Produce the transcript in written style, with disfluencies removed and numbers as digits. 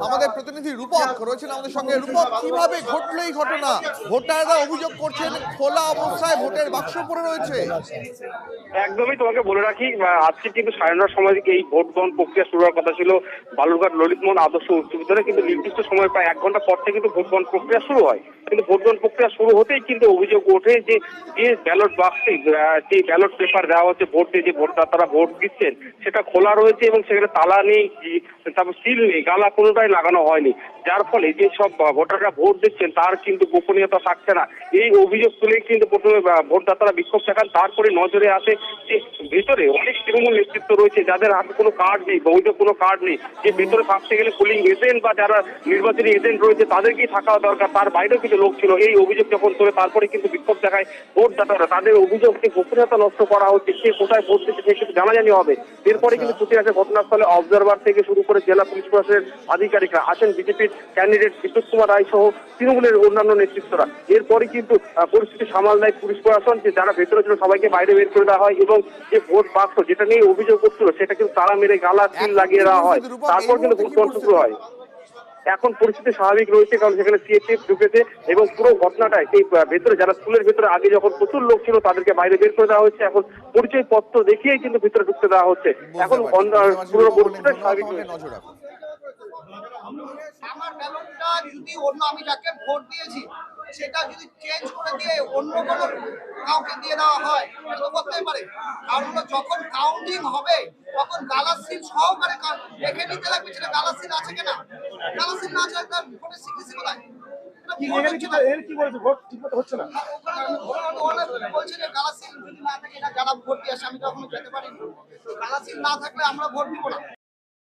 আমাদের প্রতিনিধি রূপক রয়েছেন আমাদের সঙ্গে। রূপক, কিভাবে ঘটলো এই ঘটনা? ভোটাররা অভিযোগ করছেন খোলা অবস্থায় ভোটের বাক্স পড়ে রয়েছে। একদমই তোমাকে বলে রাখি, আজকে কিন্তু 9:30 সময় থেকে এই ভোট গ্রহণ প্রক্রিয়া শুরু হওয়ার কথা ছিল বালুরঘাট ললিত মোহন আদর্শ উচ্চ বিদ্যালয়ে, কিন্তু নির্দিষ্ট সময় প্রায় 1 ঘন্টা পর থেকে কিন্তু ভোট গ্রহণ প্রক্রিয়া শুরু হয়। কিন্তু ভোট গ্রহণ প্রক্রিয়া শুরু হতেই কিন্তু অভিযোগ ওঠে যে ব্যালট বাক্সে যে ব্যালট পেপার দেওয়া হচ্ছে ভোট দিয়ে যে ভোটদাতারা ভোট দিচ্ছেন সেটা খোলা রয়েছে এবং সেখানে তালা নেই, তারপর সিল নেই, গালা কোনোটাই লাগানো হয়নি। যার ফলে যে সব ভোটাররা ভোট দিচ্ছেন তার কিন্তু গোপনীয়তা থাকছে না। এই অভিযোগ তুলে কিন্তু প্রথমে ভোটদাতারা বিক্ষোভ দেখান। তারপরে নজরে আসে যে ভেতরে অনেক তৃণমূল নেতৃত্ব রয়েছে যাদের হাতে কোনো কার্ড নেই, বৈধ কোনো কার্ড নেই, যে ভেতরে থাকতে গেলে পোলিং এজেন্ট বা যারা নির্বাচনী এজেন্ট রয়েছে তাদেরকেই থাকা দরকার, তার বাইরেও কিছু লোক ছিল। এই অভিযোগ যখন তোলে তারপরে কিন্তু বিক্ষোভ দেখায় ভোটদাতারা। তাদের অভিযোগ যে গোপনীয়তা নষ্ট করা হচ্ছে, কে কোথায় ভোট দিচ্ছে সে কিছু জানাজানি হবে। এরপরে কিন্তু ছুটে আসে ঘটনাস্থলে অবজারভার থেকে শুরু করে জেলা পুলিশ প্রশাসনের আধিকারিকরা, আসেন বিজেপির ক্যান্ডিডেট বিদ্যুৎ কুমার রায় সহ তৃণমূলের অন্যান্য নেতৃত্বরা। এরপরে কিন্তু পরিস্থিতি সামাল দেয় পুলিশ প্রশাসন, যে যারা ভেতরে ছিল সবাইকে বাইরে বের করে দেওয়া হয় এবং যে ভোট বাক্স যেটা নিয়ে অভিযোগ করছিল সেটা কিন্তু তালা মেরে গালা সিল লাগিয়ে দেওয়া হয়। তারপর কিন্তু ভোট গ্রহণ শুরু হয়। এখন পরিস্থিতি স্বাভাবিক রয়েছে, কারণ সেখানে সিএটিএফ ঢুকেছে এবং পুরো ঘটনাটায় এই ভেতরে যারা স্কুলের ভেতরে আগে যখন প্রচুর লোক ছিল তাদেরকে বাইরে বের করে দেওয়া হচ্ছে। এখন পরিচয় পত্র দেখিয়েই কিন্তু ভিতরে ঢুকতে দেওয়া হচ্ছে। এখন পুরো পরিস্থিতি স্বাভাবিক রয়েছে। আমার ব্যালটটা যদি অন্য, আমি যাকে ভোট দিয়েছি সেটা যদি চেঞ্জ করে দিয়ে অন্য কোনো কাউকে দিয়ে দেওয়া হয় এটা করতেই পারে। কারণ যখন কাউন্টিং হবে তখন গালাসিল সহকারে দেখে নিতে লাগবে সেটা গালাসিল আছে কিনা। গালাসিল না আছে তার ভোটের স্বীকৃতি কোথায়? বলছে যে গালাসিল যদি না থাকে, যারা ভোট দিয়ে আসে আমি তখন যেতে পারিনি। গালাসিল না থাকলে আমরা ভোট দিব না।